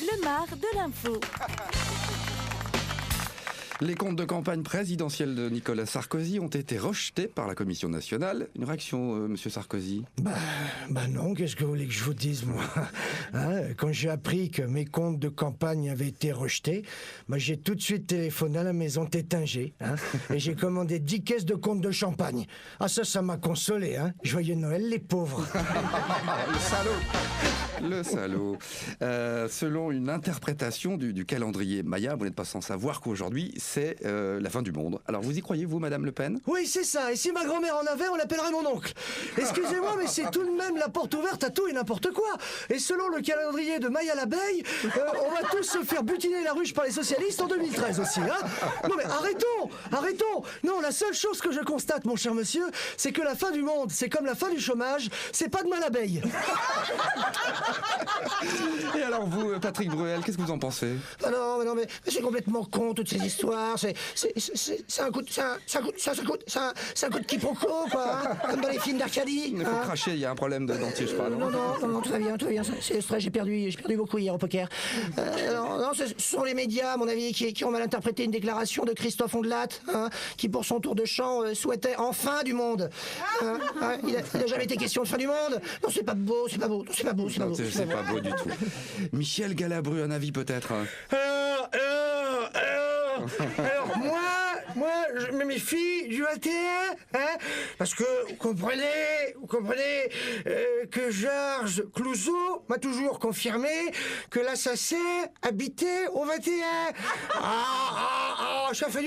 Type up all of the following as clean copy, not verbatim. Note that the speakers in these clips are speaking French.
le mar de l'info. Les comptes de campagne présidentielle de Nicolas Sarkozy ont été rejetés par la Commission nationale. Une réaction, Monsieur Sarkozy? Bah non, qu'est-ce que vous voulez que je vous dise, moi? Quand j'ai appris que mes comptes de campagne avaient été rejetés, j'ai tout de suite téléphoné à la maison Tétinger, et j'ai commandé 10 caisses de comptes de champagne. Ah ça m'a consolé, Joyeux Noël, les pauvres. Le salaud. Le salaud. Selon une interprétation du calendrier Maya, vous n'êtes pas sans savoir qu'aujourd'hui, c'est la fin du monde. Alors vous y croyez, vous, Madame Le Pen? Oui, c'est ça. Et si ma grand-mère en avait, on l'appellerait mon oncle. Excusez-moi, mais c'est tout de même la porte ouverte à tout et n'importe quoi. Et selon le calendrier de Maya l'abeille, on va tous se faire butiner la ruche par les socialistes en 2013 aussi. Non mais arrêtons. Non, la seule chose que je constate, mon cher monsieur, c'est que la fin du monde, c'est comme la fin du chômage, c'est pas demain l'abeille. Et alors vous, Patrick Bruel, qu'est-ce que vous en pensez? Non, mais c'est complètement con toutes ces histoires. C'est un coup de quiproquo, quoi. Comme dans les films d'Arcadie. Il faut cracher, il y a un problème de dentier, je crois. Non, tout va bien. C'est le stress, j'ai perdu beaucoup hier au poker. Non, ce sont les médias, à mon avis, qui ont mal interprété une déclaration de Christophe Ondelat, qui pour son tour de chant souhaitait enfin du monde. Il a jamais été question de fin du monde. Non, c'est pas beau. C'est pas beau du tout. Michel Galabru, un avis peut-être? Alors moi, je me méfie du 21, parce que vous comprenez que Georges Clouzot m'a toujours confirmé que l'assassin habitait au 21. Ça fait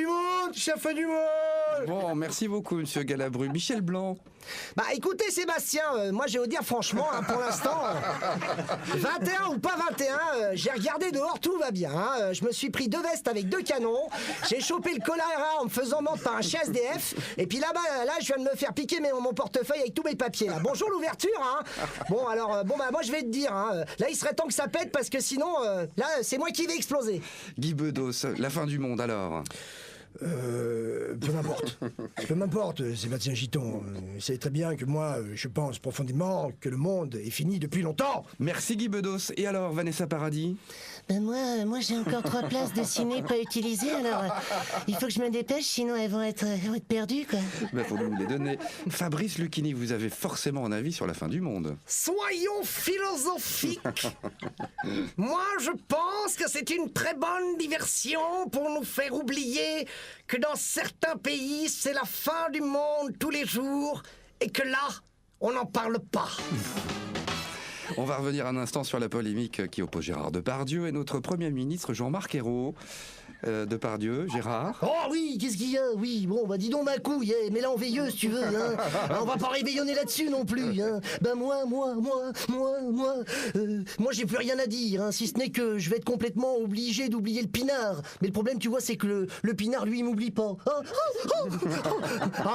du monde. Bon, merci beaucoup, Monsieur Galabru. Michel Blanc. Écoutez Sébastien, moi je vais vous dire franchement, pour l'instant, 21 ou pas 21, j'ai regardé dehors, tout va bien. Je me suis pris 2 vestes avec 2 canons, j'ai chopé le choléra en me faisant mordre par un chien SDF, et puis là je viens de me faire piquer mon portefeuille avec tous mes papiers. Là. Bonjour l'ouverture. Bon alors, moi je vais te dire, là il serait temps que ça pète parce que sinon, là c'est moi qui vais exploser. Guy Bedos, la fin du monde alors? Peu m'importe, Sébastien Giton. Vous savez très bien que moi, je pense profondément que le monde est fini depuis longtemps. Merci Guy Bedos. Et alors, Vanessa Paradis? Moi j'ai encore 3 places de ciné pas utilisées, alors il faut que je me dépêche, sinon elles vont être perdues, quoi. Faut nous les donner. Fabrice Lucchini, vous avez forcément un avis sur la fin du monde. Soyons philosophiques. Moi je pense que c'est une très bonne diversion pour nous faire oublier que dans certains pays, c'est la fin du monde tous les jours et que là, on n'en parle pas. On va revenir un instant sur la polémique qui oppose Gérard Depardieu et notre Premier ministre Jean-Marc Ayrault. Depardieu, Gérard. Oh oui, qu'est-ce qu'il y a? Oui, bon, dis donc ma couille, mets-la en veilleuse si tu veux. On va pas réveillonner là-dessus non plus. Moi, j'ai plus rien à dire, si ce n'est que je vais être complètement obligé d'oublier le pinard. Mais le problème, tu vois, c'est que le pinard, lui, il m'oublie pas.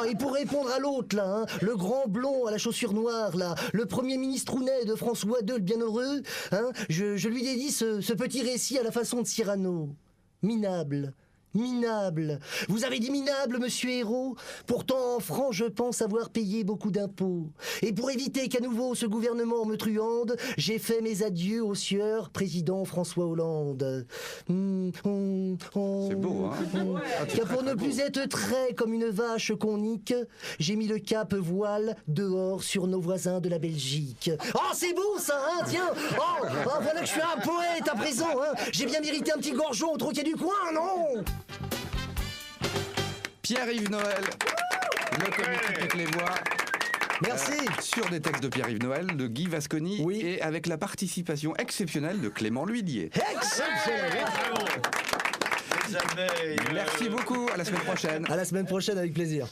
Et pour répondre à l'autre, là, le grand blond à la chaussure noire, là, le Premier ministre Rounet de François II, le bienheureux, je lui dédie ce petit récit à la façon de Cyrano. Minable. Vous avez dit minable, monsieur Ayrault? Pourtant, en France, je pense avoir payé beaucoup d'impôts. Et pour éviter qu'à nouveau ce gouvernement me truande, j'ai fait mes adieux au sieur président François Hollande. C'est beau, Car pour ne plus être trait comme une vache qu'on nique, j'ai mis le cap voile dehors sur nos voisins de la Belgique. Oh, c'est beau ça, tiens. Voilà que je suis un poète à présent, J'ai bien mérité un petit gorgeon au troquet du coin, non? Pierre-Yves Noël, le comité Toutes les voix. Merci. Sur des textes de Pierre-Yves Noël, de Guy Vasconi, et avec la participation exceptionnelle de Clément L'Huillier. Exceptionnel. Merci beaucoup, à la semaine prochaine. À la semaine prochaine, avec plaisir.